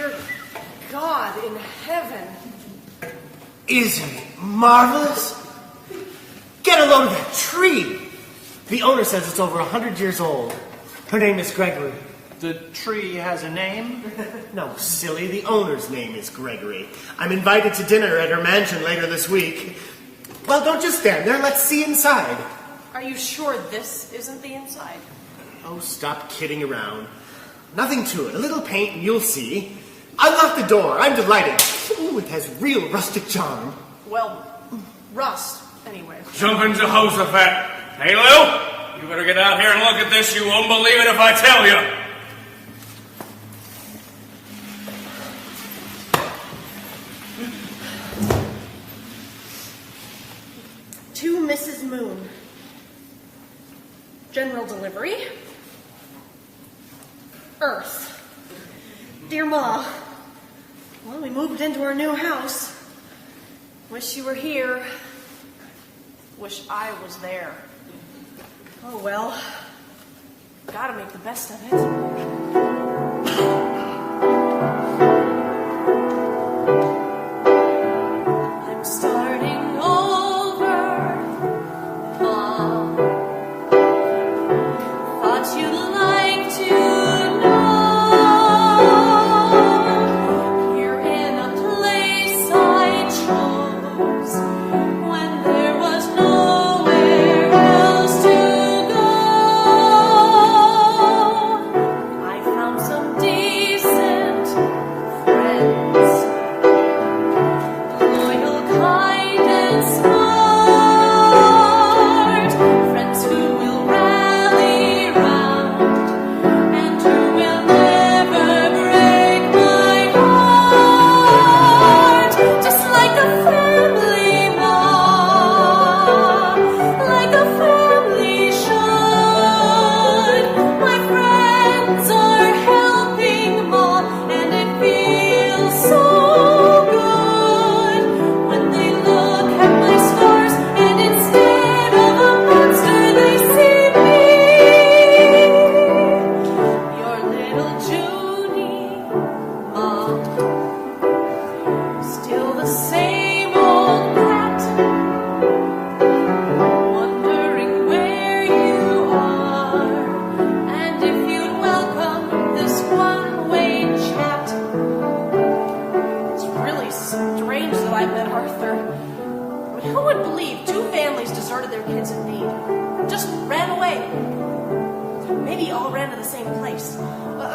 dear God in heaven. Isn't it marvelous? Get a load of that tree. The owner says it's over 100 years old. Her name is Gregory. The tree has a name? No, silly. The owner's name is Gregory. I'm invited to dinner at her mansion later this week. Well, don't just stand there. Let's see inside. Are you sure this isn't the inside? Oh, stop kidding around. Nothing to it. A little paint and you'll see. Unlock the door. I'm delighted. Ooh, it has real rustic charm. Well, rust, anyway. Jump in Jehoshaphat. Hey, Lou, you better get out here and look at this. You won't believe it if I tell you. To Mrs. Moon. General delivery. Earth. Dear Ma, well, we moved into our new house. Wish you were here. Wish I was there. Oh well. Gotta make the best of it.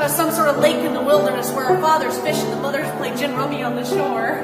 Some sort of lake in the wilderness where our fathers fish and the mothers play gin rummy on the shore.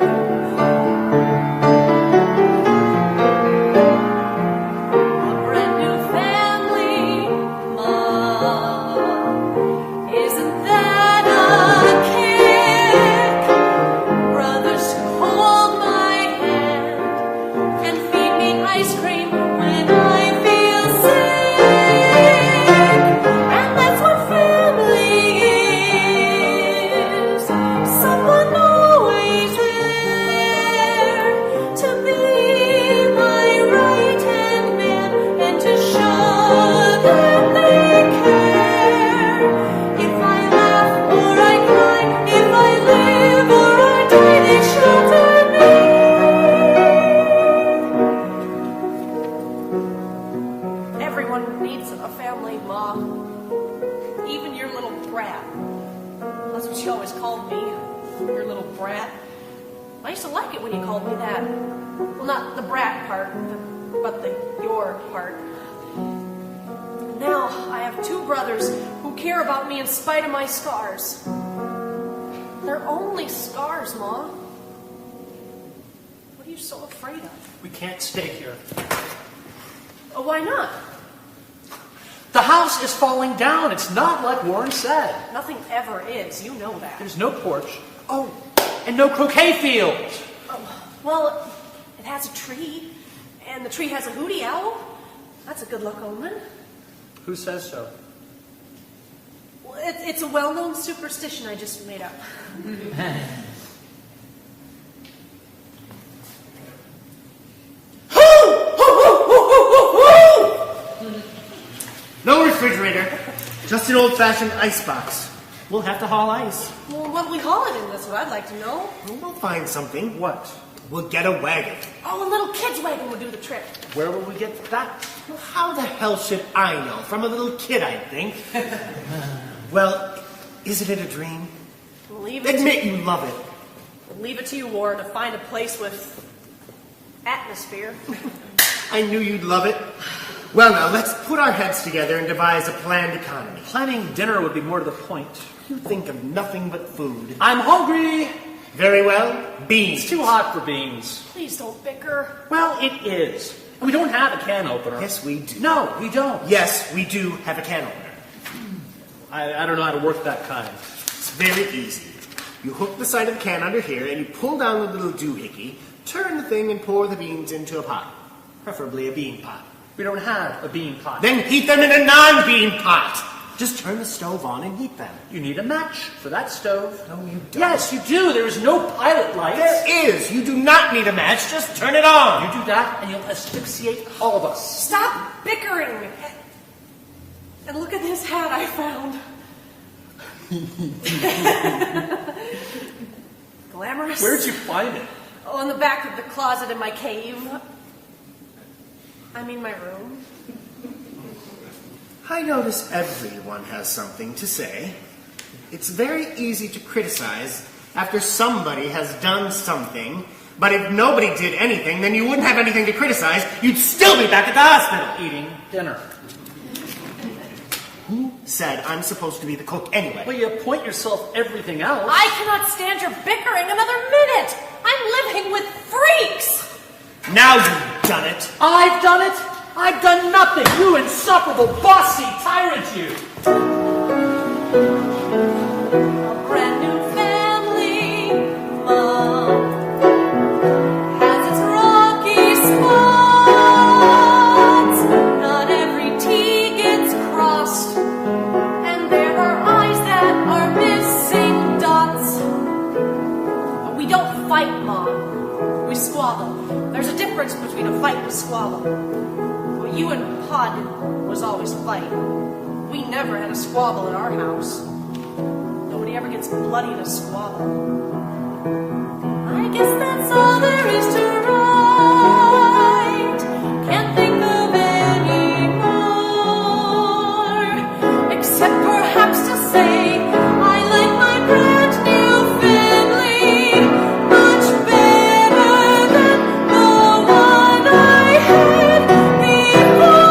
Scars. They're only scars, Ma. What are you so afraid of? We can't stay here. Oh, why not? The house is falling down. It's not like Warren said. Nothing ever is. You know that. There's no porch. Oh, and no croquet field. Oh, well, it has a tree. And the tree has a hootie owl. That's a good luck omen. Who says so? It's a well-known superstition I just made up. No refrigerator, just an old-fashioned icebox. We'll have to haul ice. Well, what'll we haul it in? That's what I'd like to know. We'll find something. What? We'll get a wagon. Oh, a little kid's wagon would do the trick. Where will we get that? Well, how the hell should I know? From a little kid, I think. Well, isn't it a dream? Leave it Admit you love it. Leave it to you, Warren, to find a place with atmosphere. I knew you'd love it. Well, now, let's put our heads together and devise a planned economy. Planning dinner would be more to the point. You think of nothing but food. I'm hungry. Very well. Beans. It's too hot for beans. Please don't bicker. Well, it is. And we don't have a can opener. Yes, we do. No, we don't. Yes, we do have a can opener. I don't know how to work that kind. It's very easy. You hook the side of the can under here, and you pull down the little doohickey, turn the thing, and pour the beans into a pot. Preferably a bean pot. We don't have a bean pot. Then heat them in a non-bean pot. Just turn the stove on and heat them. You need a match for that stove. No, you don't. Yes, you do. There is no pilot light. There is. You do not need a match. Just turn it on. You do that, and you'll asphyxiate all of us. Stop bickering. And look at this hat I found. Glamorous. Where'd you find it? Oh, in the back of the closet in my cave. I mean my room. I notice everyone has something to say. It's very easy to criticize after somebody has done something, but if nobody did anything, then you wouldn't have anything to criticize. You'd still be back at the hospital. Eating dinner. Who said I'm supposed to be the cook anyway? Well, you appoint yourself everything else. I cannot stand your bickering another minute. I'm living with freaks. Now you've done it. I've done it. I've done nothing. You insufferable, bossy tyrant, you. A brand new family, Mom, has its rocky spots. Not every T gets crossed, and there are eyes that are missing dots. But we don't fight, Mom. We squabble. There's a difference between a fight and a squabble. What you and Pa did was always fight. We never had a squabble in our house. Nobody ever gets bloody in a squabble. I guess that's all there is to write. Can't think of any more, except perhaps to say I like my brand new family much better than the one I had before.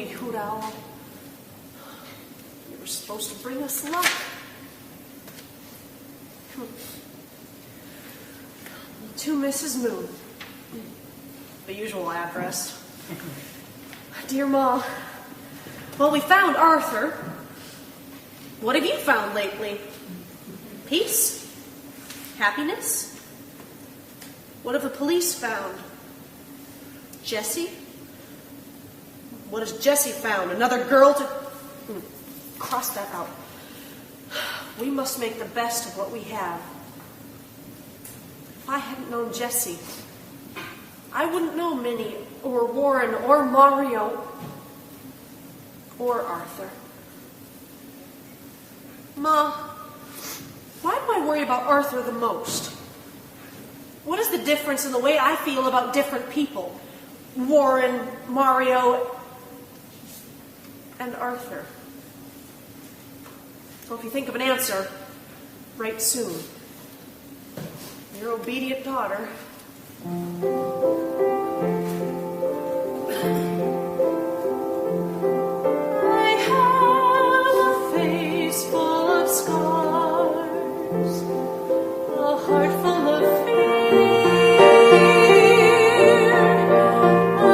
hooty hoot owl. You were supposed to bring us luck. To Mrs. Moon. The usual address. Dear Ma, well, we found Arthur. What have you found lately? Peace? Happiness? What have the police found? Jessie? What has Jessie found? Another girl to... Cross that out. We must make the best of what we have. If I hadn't known Jessie, I wouldn't know Minnie or Warren or Mario or Arthur. Ma, why do I worry about Arthur the most? What is the difference in the way I feel about different people? Warren, Mario, and Arthur. So if you think of an answer, write soon. Your obedient daughter. I have a face full of scars, a heart full of fear, a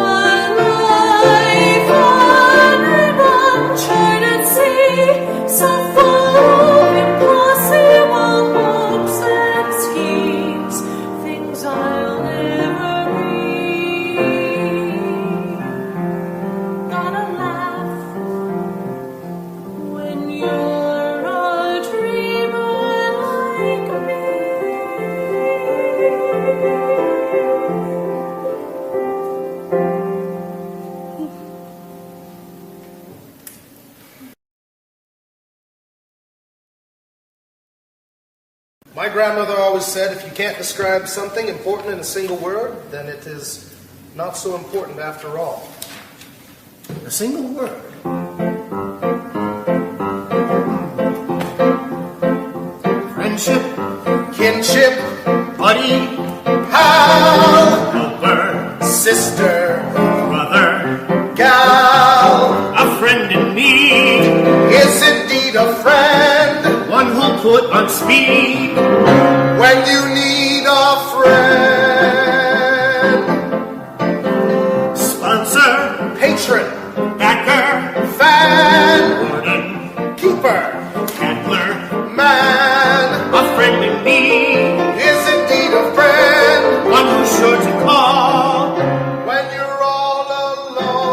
life on an uncharted sea, so full of impossible hopes and schemes, things I'll never be. Gotta laugh when you're a dreamer like me. My grandmother always said, if you can't describe something important in a single word, then it is not so important after all. A single word. Friendship, Kinship, buddy, pal, helper, sister, brother, gal, a friend in need, is indeed a friend one who'll put on speed. when you need a friend. Sponsor, Patron, backer, fan, warden, keeper, handler, man, a friend in need, is indeed a friend one who's sure to call. when you're all alone.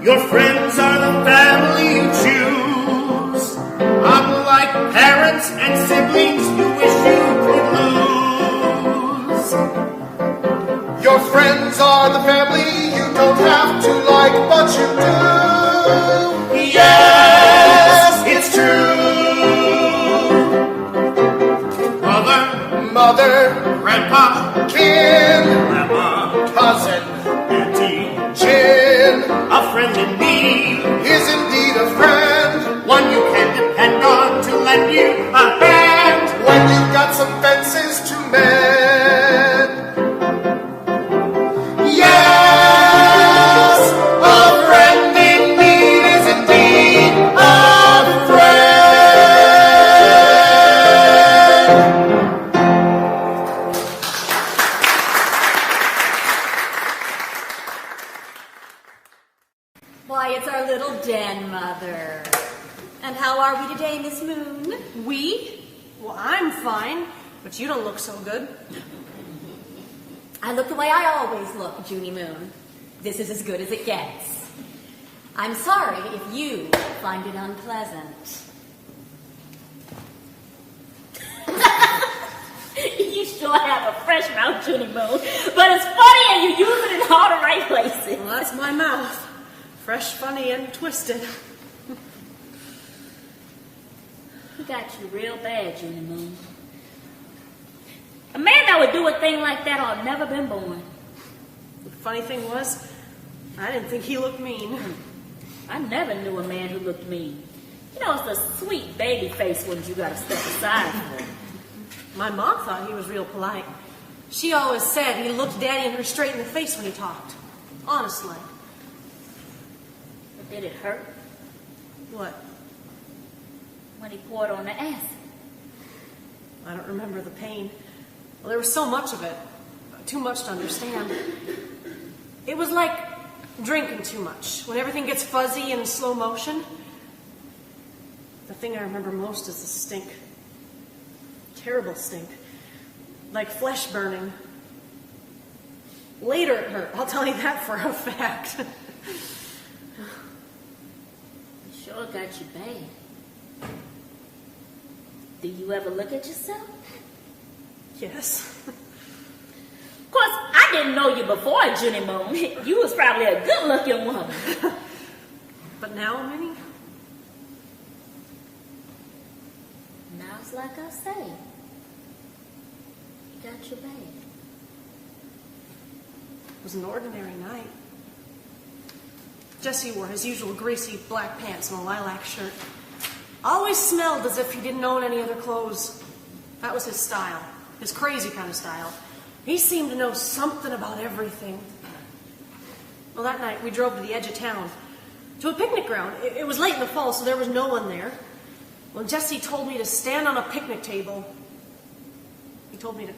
Your friends are the family you choose, unlike parents and siblings you wish you could lose. Your friends are the family you don't have to like, but you do. Yes, it's true. Mother, Mother, grandpa, kin, grandma, cousin, auntie, chin, a friend in need, is indeed a friend one you can depend on to lend you a hand. when you've got some fences to mend. Yes, a friend in need is indeed a friend. Why, it's our little den, Mother. And how are we today, Miss Moon? We? Well, I'm fine, but you don't look so good. I look the way I always look, Junie Moon. This is as good as it gets. I'm sorry if you find it unpleasant. You sure have a fresh mouth, Junie Moon, but it's funny and you use it in all the right places. Well, that's my mouth. Fresh, funny, and twisted. You got you real bad, Junie Moon. A man that would do a thing like that ought never been born. The funny thing was, I didn't think he looked mean. I never knew a man who looked mean. You know, it's the sweet baby face ones you gotta step aside for. My mom thought he was real polite. She always said he looked Daddy and her straight in the face when he talked. Honestly. But did it hurt What? when he poured on the acid? I don't remember the pain. Well, there was so much of it. Too much to understand. It was like drinking too much. When everything gets fuzzy in slow motion. The thing I remember most is the stink. Terrible stink. Like flesh burning. Later it hurt. I'll tell you that for a fact. It sure got you bad. Do you ever look at yourself? Yes. Of course, I didn't know you before, Junie Moon. You was probably a good-looking woman. But now, Minnie? Now it's like I say. You got your bad. It was an ordinary night. Jesse wore his usual greasy black pants and a lilac shirt. Always smelled as if he didn't own any other clothes. That was his style. His crazy kind of style. He seemed to know something about everything. Well, that night we drove to the edge of town, to a picnic ground. It was late in the fall, so there was no one there. Well, Jesse told me to stand on a picnic table. He told me to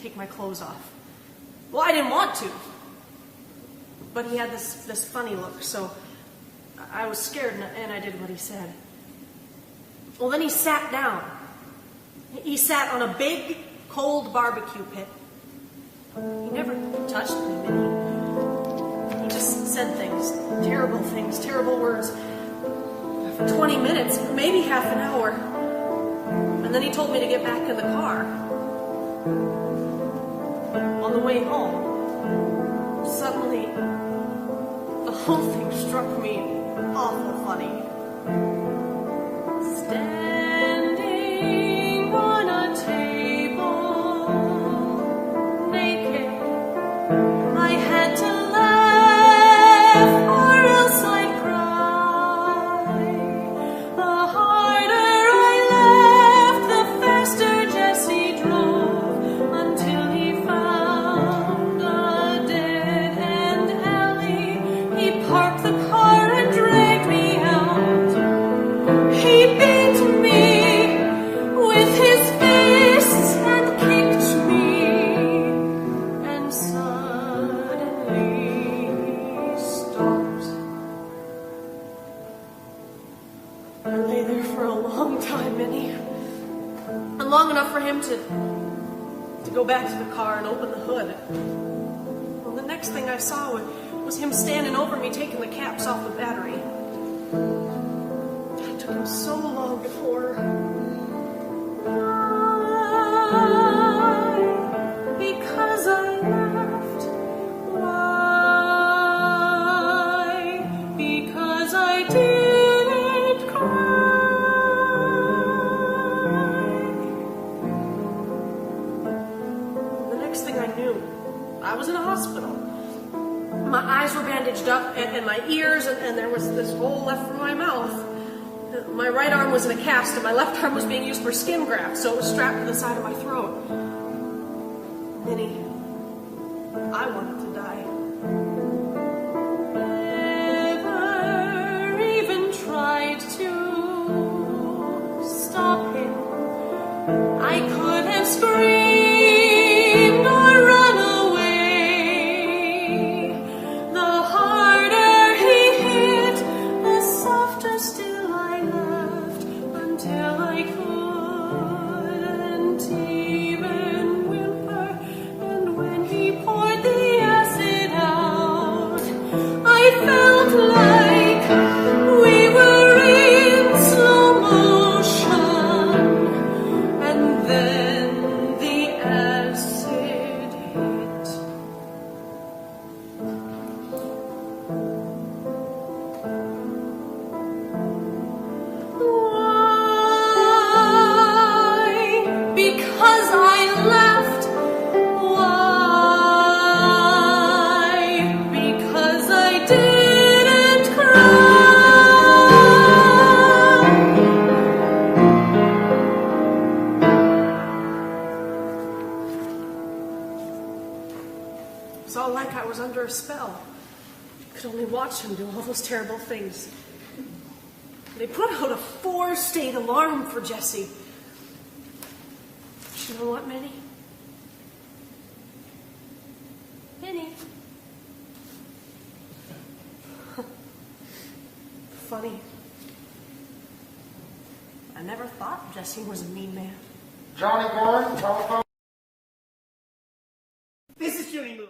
take my clothes off. Well, I didn't want to. But he had this funny look, so I was scared and I did what he said. Well, then he sat down. He sat on a big, cold barbecue pit. He never touched me, Minnie. He just said things, terrible words. For 20 minutes, maybe half an hour. And then he told me to get back in the car. On the way home, suddenly, the whole thing struck me awful funny. Standing on a table, naked, I had to laugh or else I'd cry. The harder I laughed, the faster Jesse drove, until he found a dead-end alley. He parked the car and dragged me out. He beat me with his fists and kicked me, and suddenly stopped. I lay there for a long time, Minnie. And long enough for him to go back to the car and open the hood. Well, the next thing I saw was him standing over me taking the caps off the battery. It took him so long before. Why? Because I laughed. Why? Because I didn't cry. The next thing I knew, I was in a hospital. My eyes were bandaged up and my ears, and there was this hole left from my mouth. My right arm was in a cast and my left arm was being used for skin graft, so it was strapped to the side of my throat. Minnie, I wanted to die. Never even tried to stop him. I could have screamed or run away. The harder he hit, the softer still I laughed, until I couldn't even whimper. And when he poured the acid out, was all like I was under a spell. I could only watch him do all those terrible things. They put out a 4-state alarm for Jesse. But you know what, Minnie? Minnie. Funny. I never thought Jesse was a mean man. Johnny Moon, telephone. This is JUNIE Moon.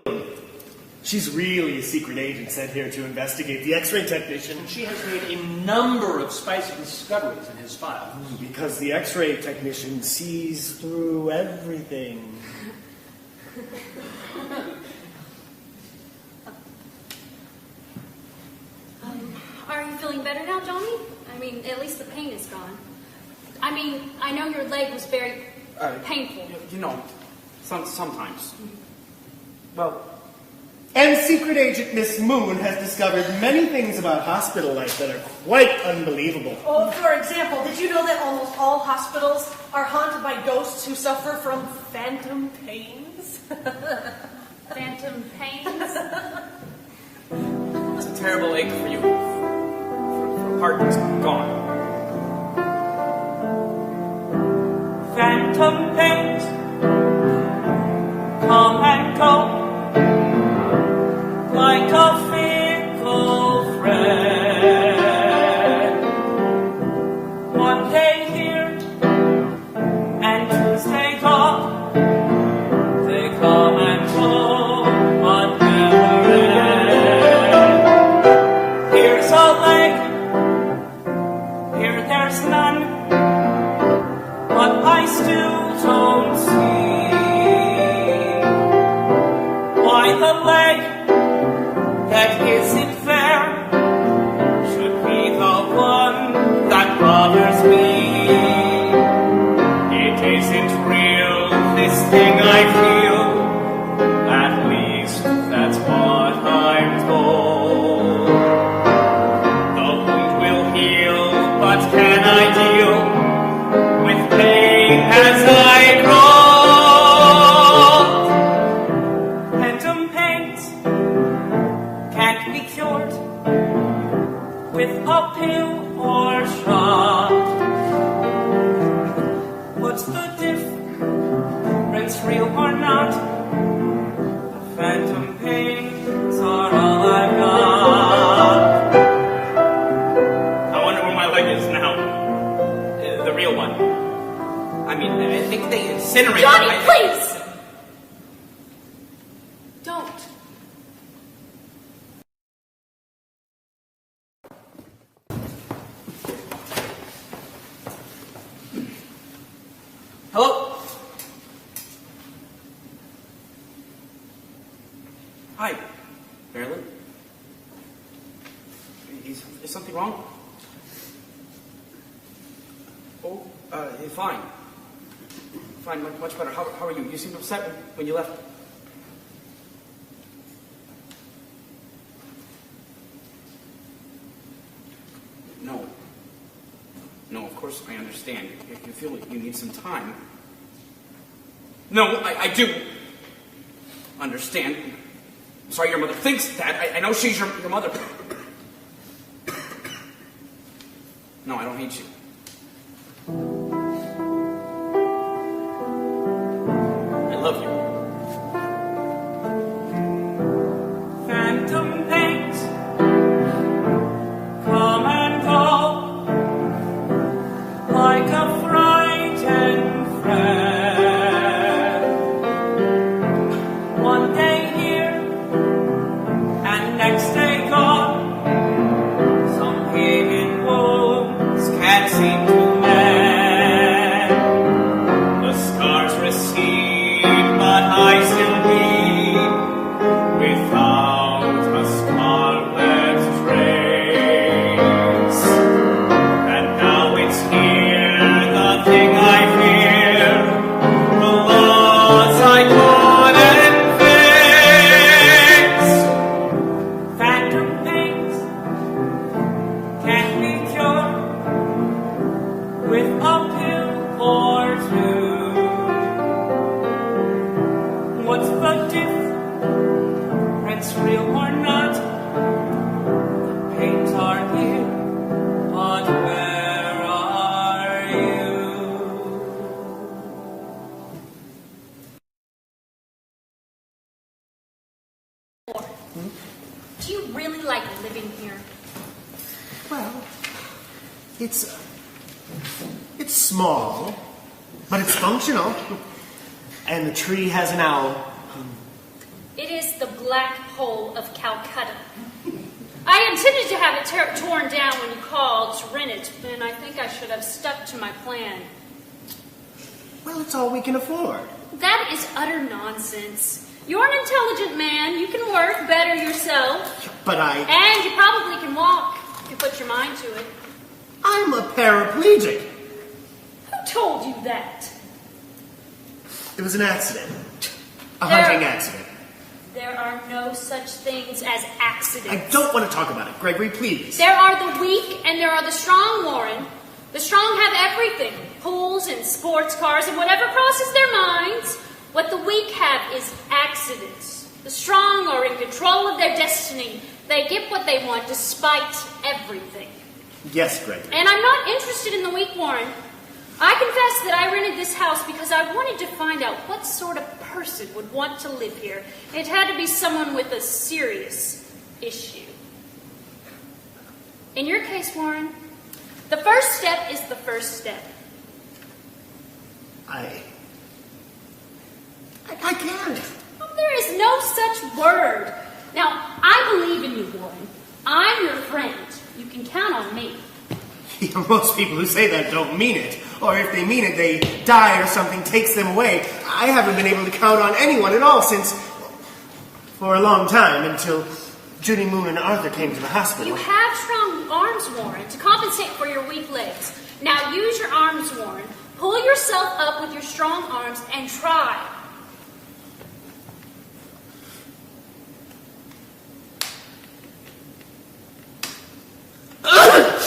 She's really a secret agent sent here to investigate the X-ray technician. She has made a number of spicy discoveries in his file. Because the X-ray technician sees through everything. Are you feeling better now, Johnny? I mean, at least the pain is gone. I mean, I know your leg was very painful. You know, sometimes. Well, And secret agent Miss Moon has discovered many things about hospital life that are quite unbelievable. Oh, for example, did you know that almost all hospitals are haunted by ghosts who suffer from phantom pains? Phantom pains? it's a terrible ache for you. For heart that's gone. Phantom pains come and go. Like a fickle friend. One day here and Tuesday gone. They come and go, but never end. Here's a leg, here there's none, but I still don't see why the leg that isn't fair should be the one that bothers me. It isn't real, this thing I feel. At least that's what I'm told. The wound will heal, but can I deal with pain as I grow? Phantom pains can't be cured with a pill or shot. What's the difference, real or not? The phantom pains are all I've got. I wonder where my leg is now. The real one. I mean, I think they incinerated Johnny, my... please! Don't. Hello? Hi, Marilyn. Is something wrong? Oh, fine. Fine, much better. How are you? You seemed upset when you left. No. No, of course I understand. You feel like you need some time. No, I do understand. I'm sorry your mother thinks that. I know she's your mother. No, I don't hate you. I love you. Phantom pains come and go like a frightened friend. One day here and next day gone. Some hidden wounds can't seem to mend. The scars recede, but I still bleed without a scarlet trace. And now it's here, the thing I fear, the loss I couldn't fix. Phantom pains can't be cured with a pill or two. What's the difference, it's real or not. The pains are here, but where are you? Do you really like living here? Well, it's small, but it's functional. And the tree has an owl. It is the Black Hole of Calcutta. I intended to have it torn down when you called to rent it, and I think I should have stuck to my plan. Well, it's all we can afford. That is utter nonsense. You're an intelligent man. You can work better yourself. But And you probably can walk if you put your mind to it. I'm a paraplegic. Who told you that? It was an accident. A hunting accident. There are no such things as accidents. I don't want to talk about it, Gregory, please. There are the weak and there are the strong, Warren. The strong have everything. Pools and sports cars and whatever crosses their minds. What the weak have is accidents. The strong are in control of their destiny. They get what they want despite everything. Yes, Gregory. And I'm not interested in the weak, Warren. I confess that I rented this house because I wanted to find out what sort of person would want to live here. It had to be someone with a serious issue. In your case, Warren, the first step is the first step. I can't. There is no such word. Now, I believe in you, Warren. I'm your friend. You can count on me. Most people who say that don't mean it. Or if they mean it, they die or something takes them away. I haven't been able to count on anyone at all for a long time, until Junie Moon and Arthur came to the hospital. You have strong arms, Warren, to compensate for your weak legs. Now use your arms, Warren. Pull yourself up with your strong arms and try.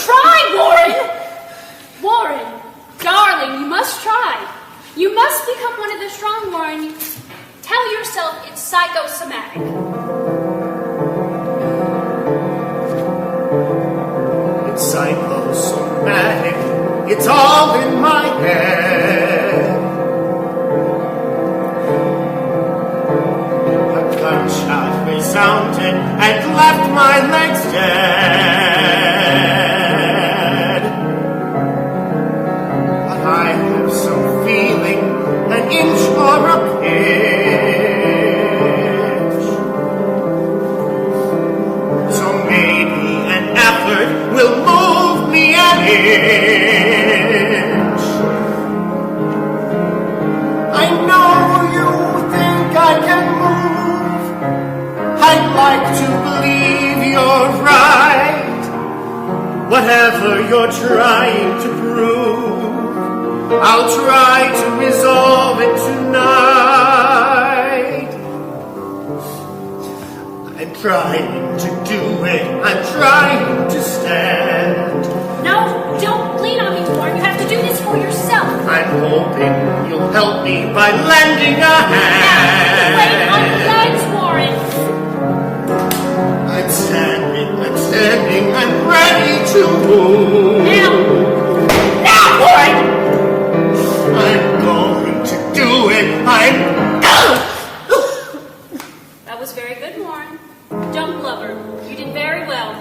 Try, Warren! Warren, darling, you must try. You must become one of the strong, Warren. Tell yourself it's psychosomatic. It's psychosomatic. It's all in my head. A gunshot resounded and left my legs dead. But I have some feeling, an inch or a pitch. So maybe an effort will move me an inch. I know you think I can move. I'd like to believe you're right. Whatever you're trying to prove, I'll try to resolve it tonight. I'm trying to do it. I'm trying to stand. No, don't lean on me, Warren. You have to do this for yourself. I'm hoping you'll help me by lending a hand. Now, wait on your legs, Warren. I'm standing, I'm ready to move. Now, Warren! I'm going to do it. That was very good, Warren. Don't blubber. You did very well.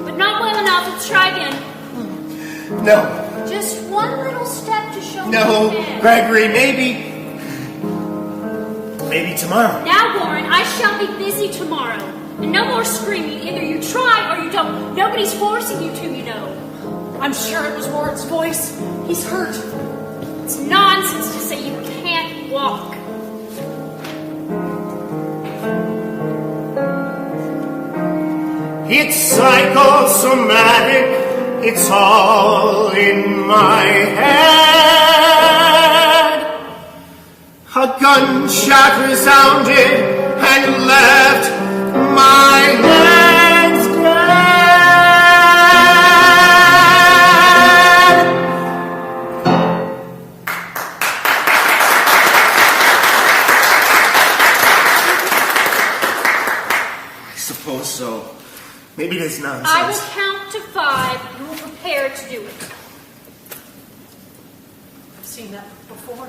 But not well enough. Let's try again. No, Just one little step to show no, me again. Gregory, maybe tomorrow. Now, Warren, I shall be busy tomorrow. And no more screaming. Either you try or you don't. Nobody's forcing you to, you know. I'm sure it was Warren's voice. He's hurt. It's nonsense to say you can't walk. It's psychosomatic. It's all in my head. A gunshot resounded and left my legs dead. know, so maybe it is nonsense. I will count to 5. You will prepare to do it. I've seen that before.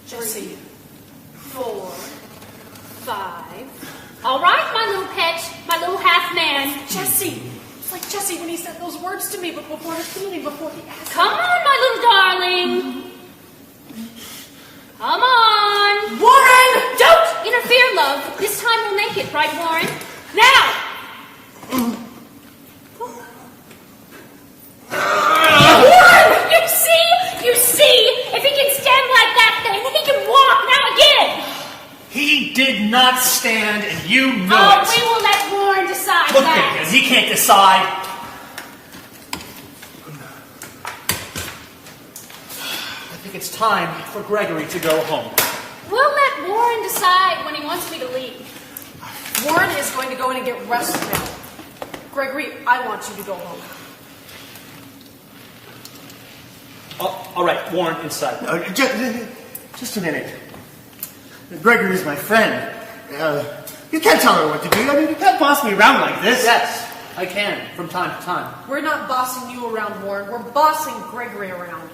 Jesse. 4, 5. All right, my little pet, my little half man. Jesse! It's like Jesse when he said those words to me before the feeling, before he asked. Come on, my little darling. Come on. Warren! Don't interfere, love. This time we'll make it, right, Warren? Now! Warren! You see? If he can stand like that thing, he can walk now again. He did not stand, and you know Oh, it. we will let Warren decide Look that. at him. He can't decide. I think it's time for Gregory to go home. We'll let Warren decide when he wants me to leave. Warren is going to go in and get rest now. Gregory, I want you to go home. All right, Warren, inside. Just a minute. Gregory is my friend. You can't tell her what to do. I mean, you can't boss me around like this. Yes, I can, from time to time. We're not bossing you around, Warren. We're bossing Gregory around.